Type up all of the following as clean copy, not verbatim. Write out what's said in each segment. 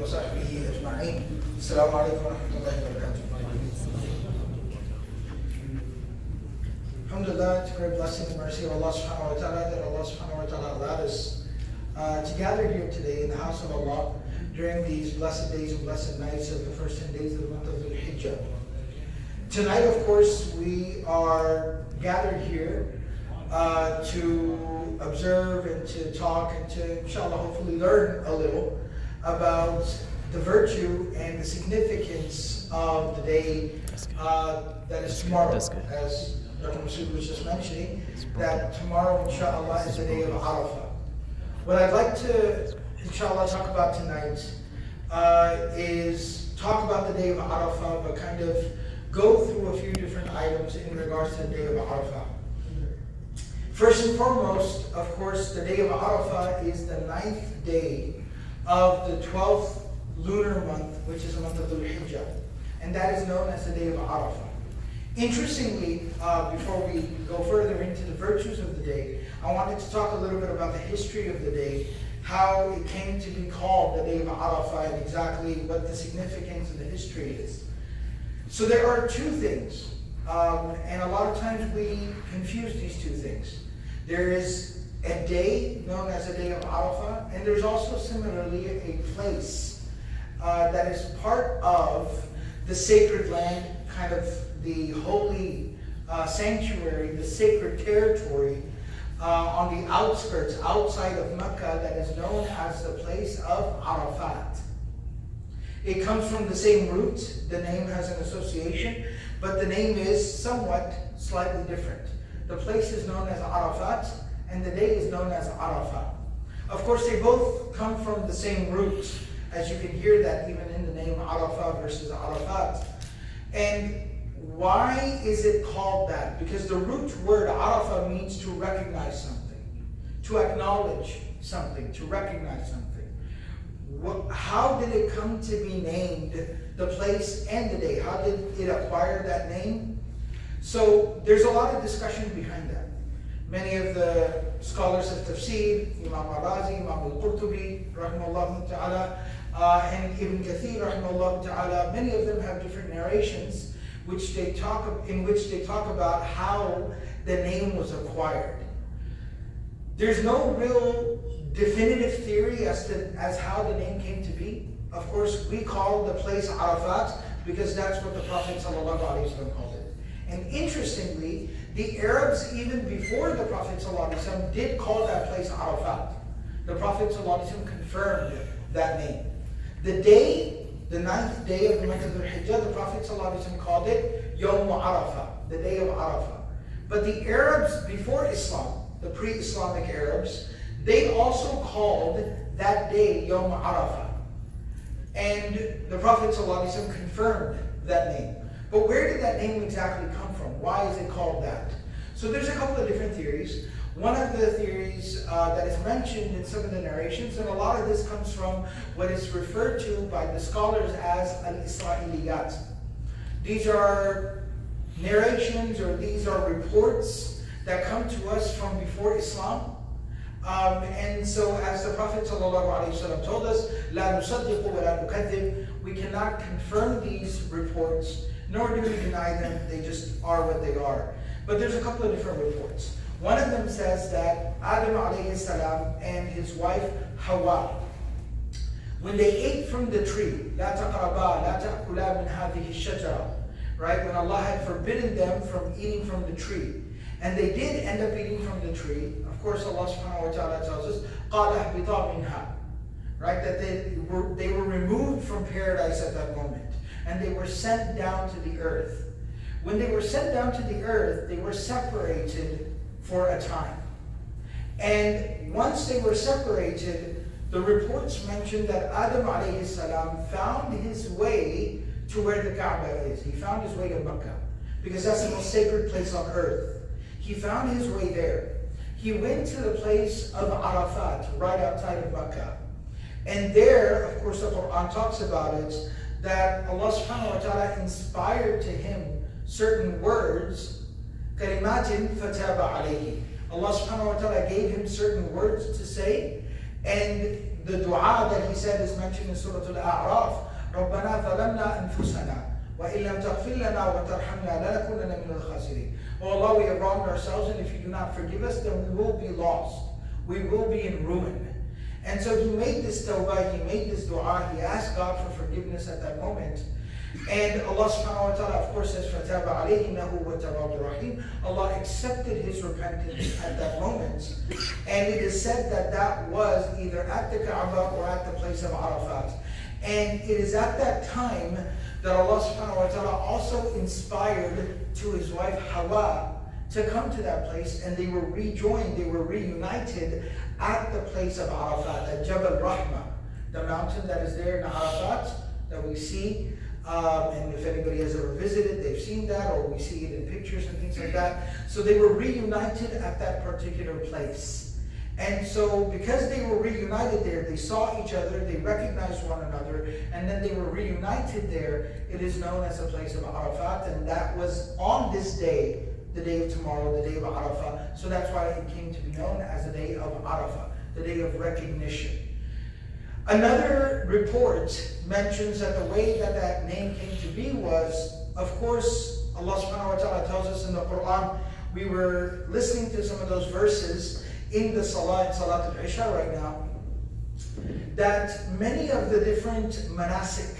وصحبه أجمعين. السلام عليكم ورحمة الله وبركاته. Alhamdulillah, it's a great blessing and mercy of Allah subhanahu wa ta'ala that Allah subhanahu wa ta'ala allowed us to gather here today in the house of Allah during these blessed days and blessed nights of the first 10 days of the month of Dhul Hijjah. Tonight, of course, we are gathered here to observe and to talk and to, inshallah, hopefully learn a little about the virtue and the significance of the day that is tomorrow. As Dr. Masud was just mentioning, that tomorrow, inshallah, is the day of Arafah. What I'd like to, inshallah, talk about tonight is talk about the day of Arafah, but kind of go through a few different items in regards to the day of Arafah. First and foremost, of course, the day of Arafah is the 9th day of the 12th lunar month, which is the month of Dhul Hijjah. And that is known as the day of Arafah. Interestingly, before we go further into the virtues of the day, I wanted to talk a little bit about the history of the day, how it came to be called the day of Arafah, and exactly what the significance of the history is. So there are two things, and a lot of times we confuse these two things. There is a day known as the day of Arafah, and there's also similarly a place that is part of the sacred land, kind of the holy sanctuary, the sacred territory on the outskirts, outside of Mecca, that is known as the place of Arafat. It comes from the same root, the name has an association, but the name is somewhat slightly different. The place is known as Arafat, and the day is known as Arafah. Of course, they both come from the same root, as you can hear that even in the name Arafah versus Arafat. And why is it called that? Because the root word Arafah means to recognize something, to acknowledge something, to recognize something. How did it come to be named, the place and the day? How did it acquire that name? So there's a lot of discussion behind that. Many of the scholars of tafsir, Imam al-Razi, Imam al-Qurtubi, rahimahullah ta'ala, and Ibn Kathir, rahimahullah ta'ala, many of them have different narrations in which they talk about how the name was acquired. There's no real definitive theory as how the name came to be. Of course, we call the place Arafat because that's what the Prophet ﷺ called it. And interestingly, the Arabs, even before the Prophet ﷺ, did call that place Arafat. The Prophet ﷺ confirmed that name. The day, the 9th day of the month of Dhul Hijjah, the Prophet ﷺ called it Yawm Arafah, the day of Arafah. But the Arabs before Islam, the pre-Islamic Arabs, they also called that day Yawm Arafah. And the Prophet ﷺ confirmed that name. But where did that name exactly come from? Why is it called that? So there's a couple of different theories. One of the theories that is mentioned in some of the narrations, and a lot of this comes from what is referred to by the scholars as al-Isra'iliyat. These are narrations, or these are reports that come to us from before Islam. And so as the Prophet ﷺ told us, "La nusaddiqu wa la nukadhib," we cannot confirm these reports, nor do we deny them, they just are what they are. But there's a couple of different reports. One of them says that Adam alayhi salam and his wife Hawa, when they ate from the tree, "La taqraba, la ta'kula min hadhihi shajara," right? When Allah had forbidden them from eating from the tree, and they did end up eating from the tree. Of course, Allah subhanahu wa ta'ala tells us, قَالَ اهْبِطَا مِنْهَا, right? That they were removed from paradise at that moment, and they were sent down to the earth. When they were sent down to the earth, they were separated for a time. And once they were separated, the reports mention that Adam alayhi salam found his way to where the Kaaba is. He found his way to Mecca, because that's the most sacred place on earth. He found his way there. He went to the place of Arafat, right outside of Mecca. And there, of course, the Quran talks about it, that Allah subhanahu wa ta'ala inspired to him certain words, kalimatin fataba alayhi. Allah subhanahu wa ta'ala gave him certain words to say, and the dua that he said is mentioned in Surah Al-A'raf. رَبَّنَا ظَلَمْنَا أَنفُسَنَا وَإِن لَمْ تَغْفِرْ لَنَا وَتَرْحَمْنَا لَنَكُونَنَّ مِنَ الْخَاسِرِينَ. Oh Allah, we have wronged ourselves, and if you do not forgive us, then we will be lost. We will be in ruin. And so he made this tawbah, he made this dua, he asked God for forgiveness at that moment. And Allah subhanahu wa ta'ala, of course, says, فَتَابَ عَلَيْهِ إِنَّهُ هُوَ التَّوَّابُ الرَّحِيمُ. Allah accepted his repentance at that moment. And it is said that that was either at the Kaaba or at the place of Arafat. And it is at that time that Allah subhanahu wa ta'ala also inspired to his wife Hawa to come to that place, and they were rejoined, they were reunited at the place of Arafat, at Jabal Rahma, the mountain that is there in Arafat that we see. And if anybody has ever visited, they've seen that, or we see it in pictures and things like that. So they were reunited at that particular place. And so because they were reunited there, they saw each other, they recognized one another, and then they were reunited there. It is known as the place of Arafat, and that was on this day, the day of tomorrow, the day of Arafah. So that's why it came to be known as the day of Arafah, the day of recognition. Another report mentions that the way that that name came to be was, of course, Allah subhanahu wa ta'ala tells us in the Quran. We were listening to some of those verses in the Salah, in Salat al-Isha right now, that many of the different manasik,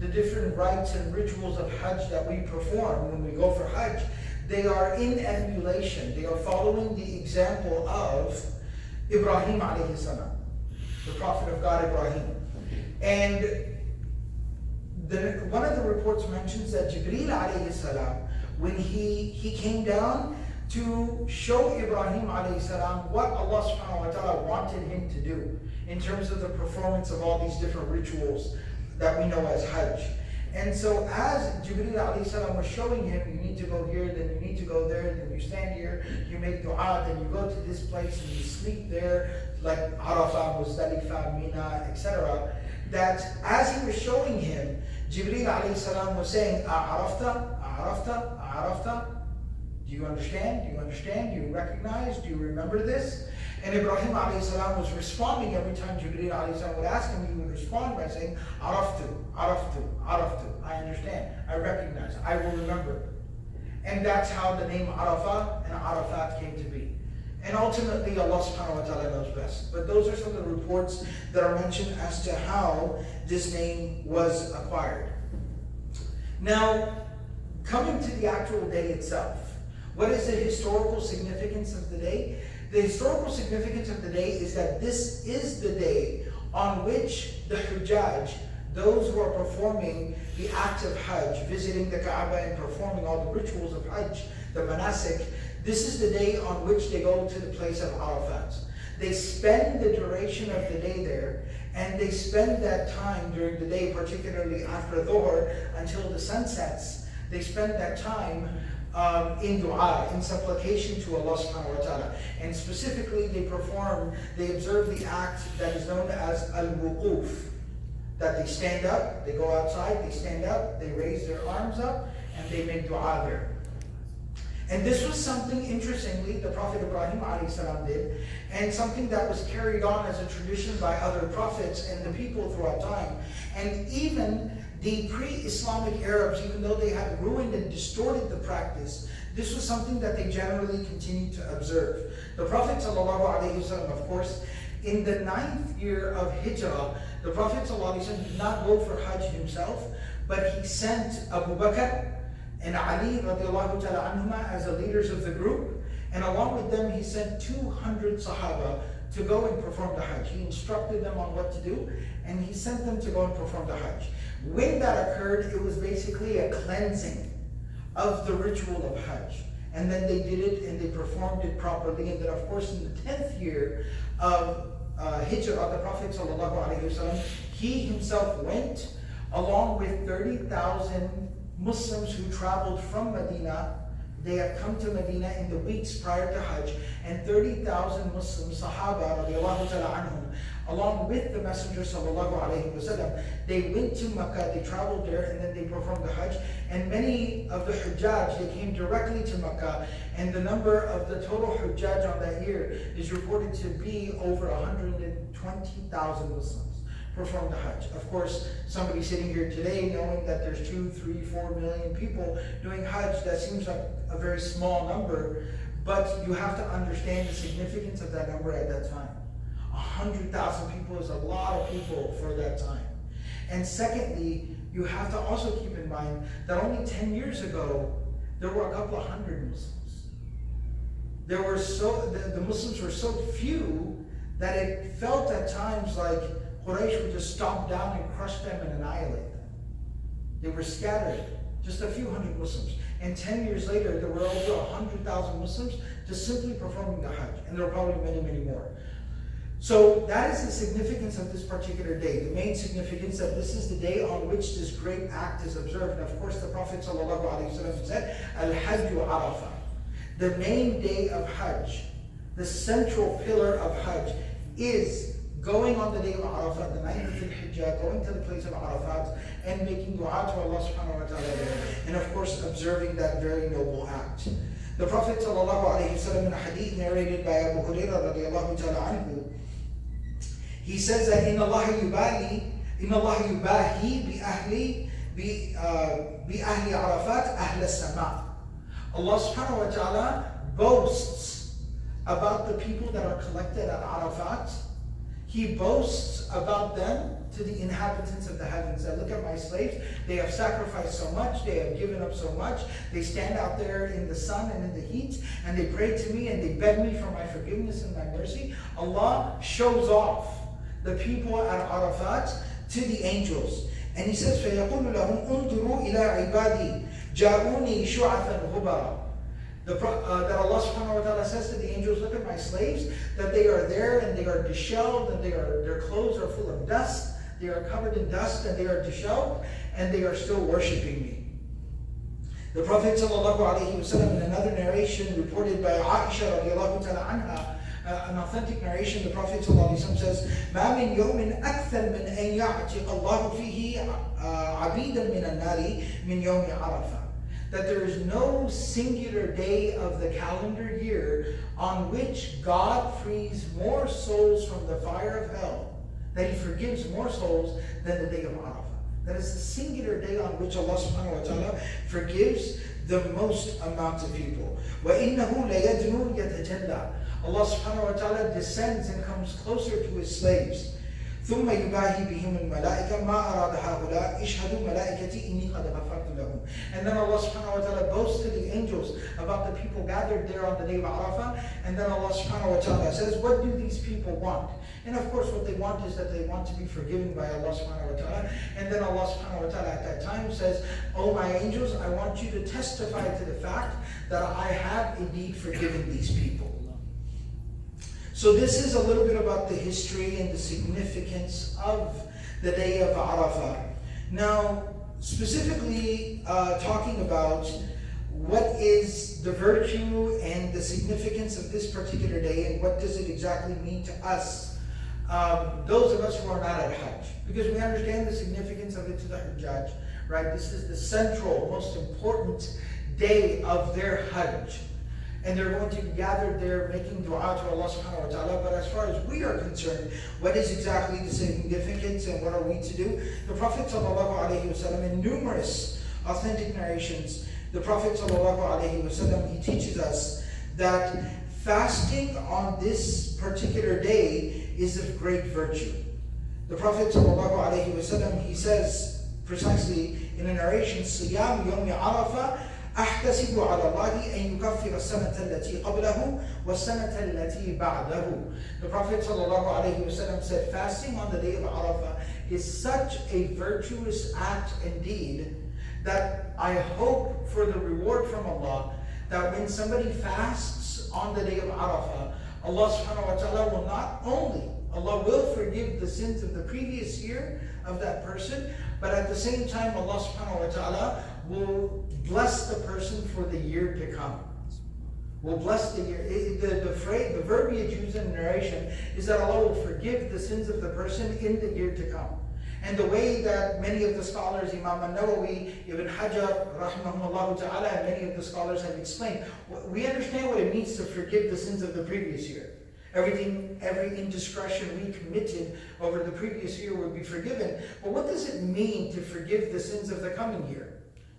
the different rites and rituals of Hajj that we perform when we go for Hajj, they are in emulation. They are following the example of Ibrahim alayhi salam, the Prophet of God Ibrahim. And one of the reports mentions that Jibreel alayhi salam, when he came down to show Ibrahim alayhi salam what Allah subhanahu wa ta'ala wanted him to do in terms of the performance of all these different rituals that we know as Hajj. And so as Jibreel alayhi salam was showing him, you need to go here, then you need to go there, then you stand here, you make dua, then you go to this place and you sleep there, like Arafah, Muzdalifah, Mina, etc. That as he was showing him, Jibreel alayhi salam was saying, Arafta, Arafta, Arafta. Do you understand? Do you understand? Do you recognize? Do you remember this? And Ibrahim alayhi salam was responding every time Jibreel alayhi salam would ask him, he would respond by saying, Araftu, Araftu, Araftu. I understand, I recognize, I will remember. And that's how the name Arafah and Arafat came to be. And ultimately Allah subhanahu wa ta'ala knows best. But those are some of the reports that are mentioned as to how this name was acquired. Now, coming to the actual day itself, what is the historical significance of the day? The historical significance of the day is that this is the day on which the Hujjaj, those who are performing the act of Hajj, visiting the Kaaba and performing all the rituals of Hajj, the manasik, this is the day on which they go to the place of Arafat. They spend the duration of the day there, and they spend that time during the day, particularly after Dhuhr, until the sun sets. They spend that time in dua, in supplication to Allah subhanahu wa ta'ala. And specifically they observe the act that is known as al-wuquf. That they stand up, they go outside, they stand up, they raise their arms up, and they make dua there. And this was something, interestingly, the Prophet Ibrahim alayhi salam did, and something that was carried on as a tradition by other prophets and the people throughout time. And even the pre-Islamic Arabs, even though they had ruined and distorted the practice, this was something that they generally continued to observe. The Prophet ﷺ, of course, in the 9th year of Hijrah, the Prophet ﷺ did not go for Hajj himself, but he sent Abu Bakr and Ali radiallahu ta'ala anhuma as the leaders of the group, and along with them he sent 200 Sahaba to go and perform the Hajj. He instructed them on what to do, and he sent them to go and perform the Hajj. When that occurred, it was basically a cleansing of the ritual of Hajj. And then they did it and they performed it properly. And then, of course, in the 10th year of Hijrah, the Prophet ﷺ, he himself went along with 30,000 Muslims who traveled from Medina. They had come to Medina in the weeks prior to Hajj, and 30,000 Muslims, Sahaba radiallahu ta'ala anhum, along with the Messenger sallallahu alaihi wasallam. They went to Mecca, they traveled there, and then they performed the Hajj. And many of the Hujjaj, they came directly to Mecca, and the number of the total Hujjaj on that year is reported to be over 120,000 Muslims perform the Hajj. Of course, somebody sitting here today knowing that there's 2, 3, 4 million people doing Hajj, that seems like a very small number, but you have to understand the significance of that number at that time. 100,000 people is a lot of people for that time. And secondly, you have to also keep in mind that only 10 years ago, there were a couple of hundred Muslims. The Muslims were so few that it felt at times like Quraysh would just stomp down and crush them and annihilate them. They were scattered, just a few hundred Muslims. And 10 years later, there were over 100,000 Muslims just simply performing the Hajj. And there were probably many, many more. So that is the significance of this particular day. The main significance that this is the day on which this great act is observed. And of course, the Prophet ﷺ said, Al-Hajju Arafah. The main day of Hajj, the central pillar of Hajj, is going on the day of Arafah, the night of the Hijjah, going to the place of Arafat and making dua to Allah subhanahu wa ta'ala, and of course observing that very noble act. The Prophet ﷺ in a hadith narrated by Abu Hurairah radiallahu ta'ala anhu, he says that in Allah yubahi bi ahli Arafat ahla sama. Allah subhanahu wa ta'ala boasts about the people that are collected at Arafat. He boasts about them to the inhabitants of the heavens. That look at my slaves, they have sacrificed so much, they have given up so much, they stand out there in the sun and in the heat, and they pray to me and they beg me for my forgiveness and my mercy. Allah shows off the people at Arafat to the angels. And He says, فَيَقُولُ لَهُمْ أُنْظُرُوا إِلَىٰ عِبَادِي جَاءُونِي شُعَثًا غُبَرًا. That Allah subhanahu wa ta'ala says to the angels, look at my slaves, that they are there and they are disheveled and their clothes are full of dust, they are covered in dust and they are disheveled and they are still worshipping me. The Prophet sallallahu alaihi wasallam in another narration reported by Aisha radiallahu ta'ala anha, an authentic narration, the Prophet sallallahu alaihi wasallam says, مَا مِنْ يَوْمٍ أَكْثَرْ مِنْ أَنْ يَعْتِقَ اللَّهُ فِيهِ عَبِيدًا مِنَ النَّارِ مِنْ يَوْمِ عَرَفَةٍ. That there is no singular day of the calendar year on which God frees more souls from the fire of hell, that He forgives more souls than the day of Arafah. That is the singular day on which Allah subhanahu wa ta'ala forgives the most amount of people. وَإِنَّهُ لَيَدْنُو يَتَجَلَّى. Allah subhanahu wa ta'ala descends and comes closer to His slaves. ثم يباهي بهم الملائكة ما أراد هؤلاء اشهدوا ملائكتي إني قد غفرت لهم. And then Allah subhanahu wa ta'ala boasts to the angels about the people gathered there on the day of Arafah. And then Allah subhanahu wa ta'ala says, what do these people want? And of course what they want is that they want to be forgiven by Allah subhanahu wa ta'ala. And then Allah subhanahu wa ta'ala at that time says, oh my angels, I want you to testify to the fact that I have indeed forgiven these people. So this is a little bit about the history and the significance of the day of Arafah. Now, specifically talking about what is the virtue and the significance of this particular day and what does it exactly mean to us, those of us who are not at Hajj. Because we understand the significance of it to the Hajj, right? This is the central, most important day of their Hajj. And they're going to be gathered there making dua to Allah subhanahu wa ta'ala. But as far as we are concerned, what is exactly the significance and what are we to do? The Prophet sallallahu alaihi wasallam, in numerous authentic narrations, the Prophet sallallahu alaihi wasallam, he teaches us that fasting on this particular day is of great virtue. The Prophet sallallahu alaihi wasallam, he says precisely in a narration, صِيَامُ يَوْمِ عَرَفَةٍ أحتسب على الله أن يكفر السنة التي قبله والسنة التي بعده. The Prophet ﷺ said, fasting on the day of Arafah is such a virtuous act indeed that I hope for the reward from Allah that when somebody fasts on the day of Arafah, Allah subhanahu wa ta'ala will not only, Allah will forgive the sins of the previous year of that person, but at the same time Allah subhanahu wa ta'ala will bless the person for the year to come. will bless the year. The verbiage used in the narration is that Allah will forgive the sins of the person in the year to come. And the way that many of the scholars, Imam al-Nawawi, Ibn Hajar, rahimahumullah ta'ala, and many of the scholars have explained, we understand what it means to forgive the sins of the previous year. Every indiscretion we committed over the previous year would be forgiven. But what does it mean to forgive the sins of the coming year?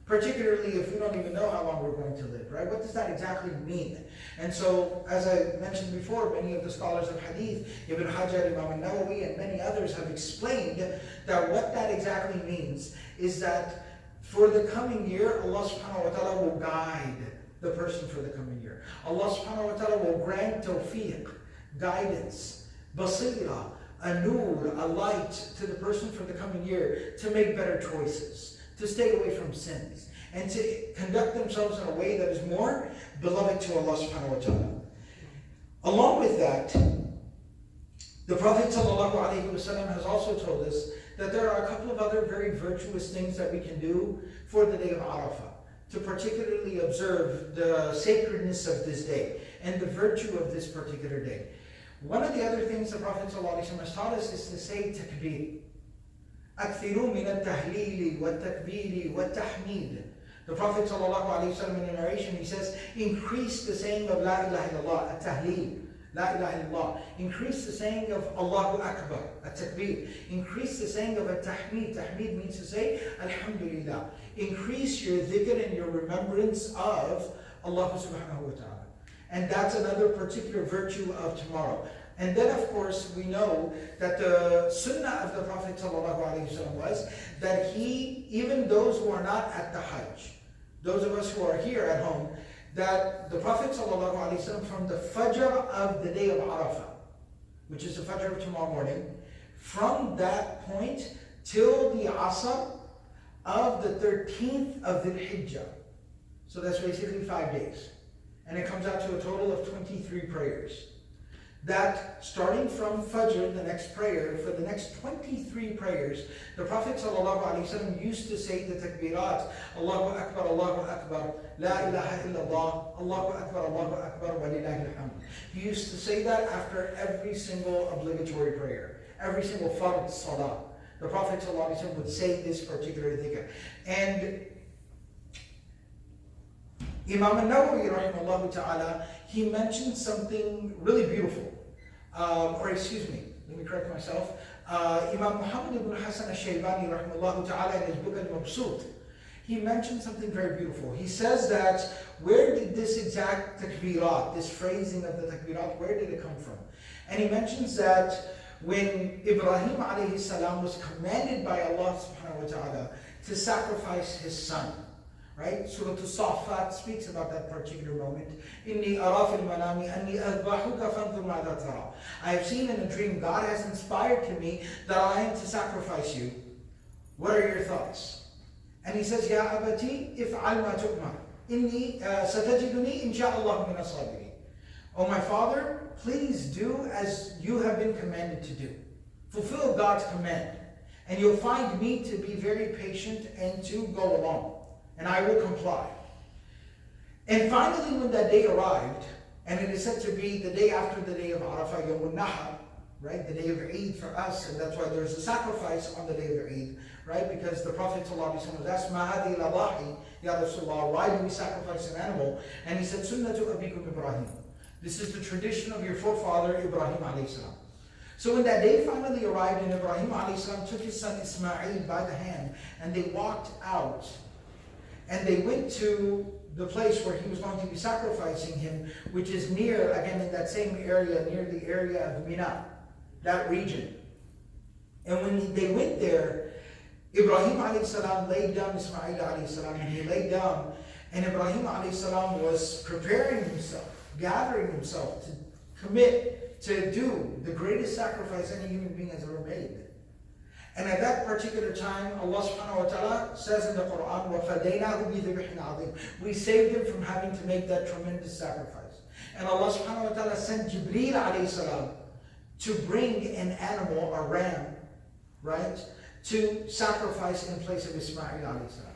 Particularly if we don't even know how long we're going to live, right? What does that exactly mean? And so, as I mentioned before, many of the scholars of Hadith, Ibn Hajar, Imam al-Nawawi, and many others have explained that what that exactly means is that for the coming year, Allah subhanahu wa ta'ala will guide the person for the coming year. Allah subhanahu wa ta'ala will grant tawfiq, guidance, basira, a nur, a light to the person for the coming year to make better choices, to stay away from sins, and to conduct themselves in a way that is more beloved to Allah subhanahu wa ta'ala. Along with that, the Prophet ﷺ has also told us that there are a couple of other very virtuous things that we can do for the day of Arafah, to particularly observe the sacredness of this day and the virtue of this particular day. One of the other things the Prophet ﷺ has taught us is to say takbir. أكثروا من التهليل والتكبير والتحميد. The Prophet ﷺ in the narration, he says, increase the saying of La ilaha illallah, at-tahleel, La ilaha illallah. Increase the saying of Allahu Akbar, at-takbir. Increase the saying of at-tahmeed. Tahmeed means to say, Alhamdulillah. Increase your dhikr and your remembrance of Allah subhanahu wa ta'ala. And that's another particular virtue of tomorrow. And then, of course, we know that the sunnah of the Prophet ﷺ was that he, even those who are not at the Hajj, those of us who are here at home, that the Prophet ﷺ from the Fajr of the day of Arafah, which is the Fajr of tomorrow morning, from that point till the Asr of the 13th of the Hijjah. So that's basically 5 days. And it comes out to a total of 23 prayers. That starting from Fajr, the next prayer, for the next 23 prayers, the Prophet ﷺ used to say the takbirat, Allahu Akbar, La ilaha illallah, Allahu Akbar, wa lillahi alhamd. He used to say that after every single obligatory prayer, every single fard salah. The Prophet ﷺ would say this particular dhikr. And Imam al-Nawawi, rahimahullah ta'ala, he mentioned something really beautiful. Let me correct myself. Imam Muhammad ibn Hassan al-Shaybani, rahimahullah ta'ala, in his book Al-Mabsut, he mentioned something very beautiful. He says that, where did this exact takbirat, this phrasing of the takbirat, where did it come from? And he mentions that when Ibrahim alayhi salam was commanded by Allah subhanahu wa ta'ala to sacrifice his son, right? Surah Al-Saffat speaks about that particular moment. Inni araf al-manami anni adbahuka fanzur ma'adha tara. I have seen in a dream, God has inspired to me that I am to sacrifice you. What are your thoughts? And he says, Ya abati, if'al ma tu'mar. Inni satajiduni insha'Allah min as-sabirin. Oh my father, please do as you have been commanded to do. Fulfill God's command. And you'll find me to be very patient and to go along. And I will comply. And finally, when that day arrived, and it is said to be the day after the day of Arafah, Yawm al-Nahar, right? The day of Eid for us, and that's why there's a sacrifice on the day of Eid, right? Because the Prophet ﷺ was asked, Ma hadi al-Adahi, Ya Rasulullah, why do we sacrifice an animal? And he said, Sunnatu abikum Ibrahim. This is the tradition of your forefather, Ibrahim alayhi salam. So when that day finally arrived, and Ibrahim alayhi salam took his son Ismail by the hand, and they walked out, and they went to the place where he was going to be sacrificing him, which is near, again, in that same area, near the area of Mina, that region. And when they went there, Ibrahim alayhi salam laid down Ismail alayhi salam, and he laid down, and Ibrahim alayhi salam was preparing himself, gathering himself to commit to do the greatest sacrifice any human being has ever made. And at that particular time, Allah subhanahu wa ta'ala says in the Quran, وَفَدَيْنَاهُ بِذِبْحٍ عَظِيمٍ. We saved him from having to make that tremendous sacrifice. And Allah subhanahu wa ta'ala sent Jibreel alayhi salam to bring an animal, a ram, right, to sacrifice in place of Ismail alayhi salam.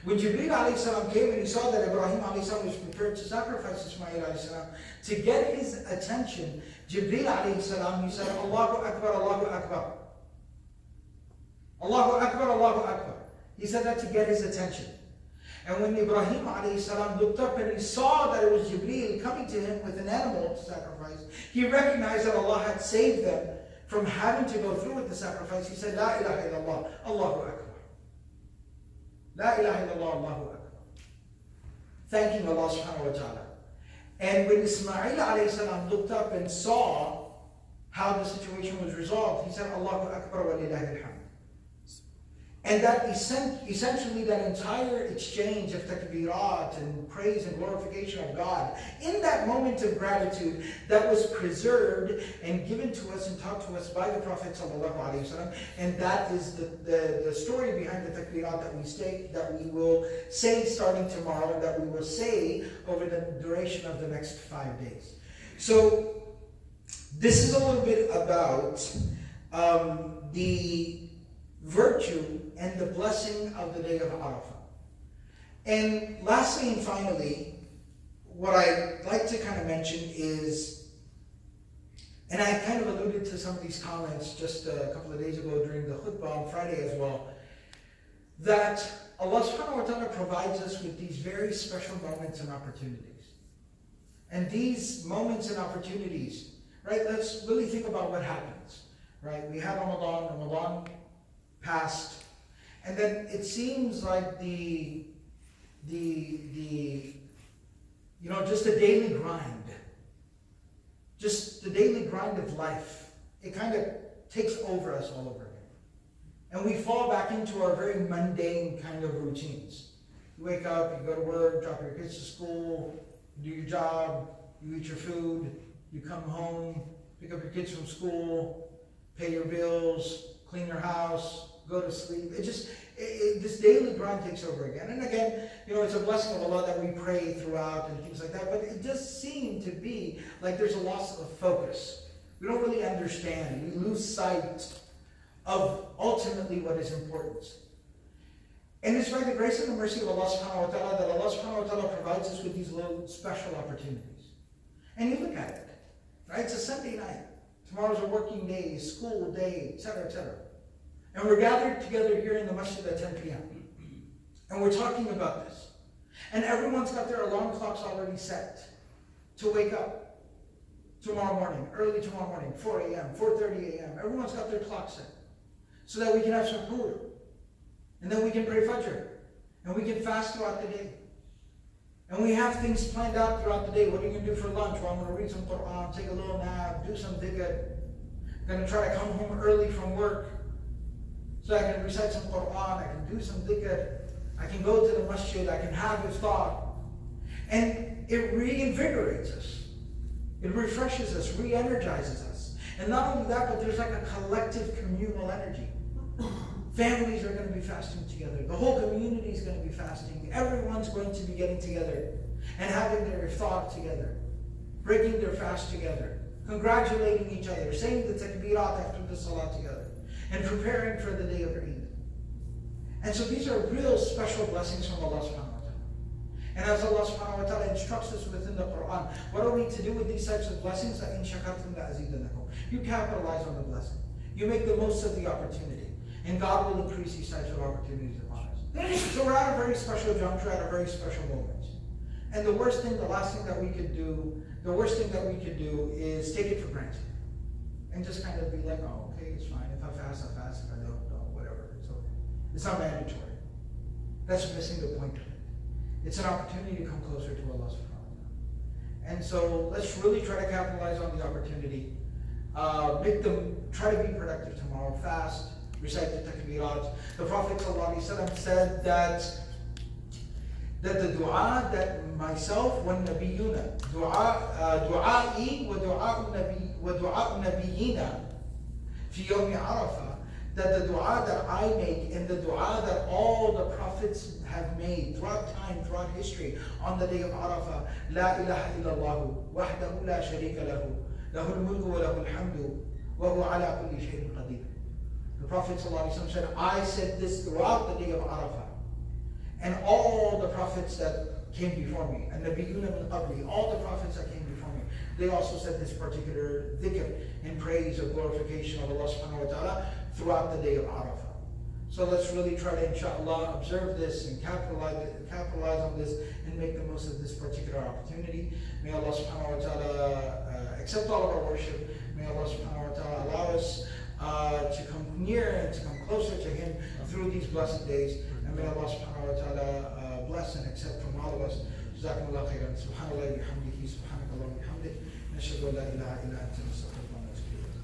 When Jibreel alayhi salam came and he saw that Ibrahim alayhi salam was prepared to sacrifice Ismail alayhi salam, to get his attention, Jibreel alayhi salam, he said, Allahu Akbar, Allahu Akbar. Allahu Akbar, Allahu Akbar. He said that to get his attention. And when Ibrahim alayhi salam looked up and he saw that it was Jibreel coming to him with an animal to sacrifice, he recognized that Allah had saved them from having to go through with the sacrifice. He said, La ilaha illallah, Allahu Akbar. La ilaha illallah, Allahu Akbar. Thanking Allah subhanahu wa ta'ala. And when Ismail alayhi salam looked up and saw how the situation was resolved, he said, Allahu Akbar wa lillahi alhamd. And that essentially that entire exchange of takbirat and praise and glorification of God, in that moment of gratitude that was preserved and given to us and taught to us by the Prophet ﷺ, and that is the story behind the takbirat that we will say starting tomorrow, and that we will say over the duration of the next 5 days. So this is a little bit about the virtue and the blessing of the day of Arafah. And lastly and finally, what I'd like to kind of mention is, and I kind of alluded to some of these comments just a couple of days ago during the khutbah on Friday as well, that Allah subhanahu wa ta'ala provides us with these very special moments and opportunities. And these moments and opportunities, right, let's really think about what happens, right? We had Ramadan passed, and then it seems like the just the daily grind, just the daily grind of life, it kind of takes over us all over again. And we fall back into our very mundane kind of routines. You wake up, you go to work, drop your kids to school, you do your job, you eat your food, you come home, pick up your kids from school, pay your bills, clean your house, go to sleep. This daily grind takes over again. And again, it's a blessing of Allah that we pray throughout and things like that, but it does seem to be like there's a loss of focus. We don't really understand. We lose sight of ultimately what is important. And it's by the grace and the mercy of Allah subhanahu wa ta'ala that Allah subhanahu wa ta'ala provides us with these little special opportunities. And you look at it, right? It's a Sunday night. Tomorrow's a working day, school day, etc., etc. And we're gathered together here in the Masjid at 10 p.m. And we're talking about this. And everyone's got their alarm clocks already set to wake up tomorrow morning, early tomorrow morning, 4 a.m., 4:30 a.m. Everyone's got their clock set so that we can have some food. And then we can pray Fajr. And we can fast throughout the day. And we have things planned out throughout the day. What are you going to do for lunch? Well, I'm going to read some Quran, take a little nap, do some dhikr. I'm going to try to come home early from work so I can recite some Quran, I can do some dhikr, I can go to the masjid, I can have iftar. And it reinvigorates us. It refreshes us, re-energizes us. And not only that, but there's like a collective communal energy. Families are going to be fasting together. The whole community is going to be fasting. Everyone's going to be getting together and having their iftar together, breaking their fast together, congratulating each other, saying the takbirat after the salah together, and preparing for the day of Eid. And so these are real special blessings from Allah subhanahu wa ta'ala. And as Allah subhanahu wa ta'ala instructs us within the Quran, what are we to do with these types of blessings? You capitalize on the blessing. You make the most of the opportunity. And God will increase these types of opportunities upon us. So we're at a very special juncture, at a very special moment. And the last thing that we could do is take it for granted. And just kind of be like, oh, okay, it's fine. If I fast, I fast. If I don't, whatever. It's okay. It's not mandatory. That's missing the point of it. It's an opportunity to come closer to Allah subhanahu wa ta'ala. And so let's really try to capitalize on the opportunity. Try to be productive tomorrow. Fast, recite the takbirat. The Prophet ﷺ said that the dua that myself wa nabiyuna, du'a'i wa du'a'u nabiyina fi yawmi Arafah, that the dua that I make and the dua that all the prophets have made throughout time, throughout history, on the day of Arafah, La ilaha illallah, wahdahu la sharika lahu, lahul mulku wa lahul hamdu, wa huwa ala kulli shay'in qadir. The Prophet ﷺ said, I said this throughout the day of Arafah. and all the prophets that came before me, and Nabiyyuna min qabli, all the prophets that came before me, they also said this particular dhikr in praise or glorification of Allah subhanahu wa ta'ala throughout the day of Arafah. So let's really try to, inshallah, observe this and capitalize on this and make the most of this particular opportunity. May Allah subhanahu wa ta'ala accept all of our worship. May Allah subhanahu wa ta'ala allow us to come near and to come closer to Him through these blessed days. And may Allah subhanahu wa ta'ala bless and accept from all of us. Jazakumullah khairan. Subhanallah bihamdihi, subhanakallah bihamdik. Nashhadu an la ilaha illa anta nastaghfiruka wa natubu ilayk.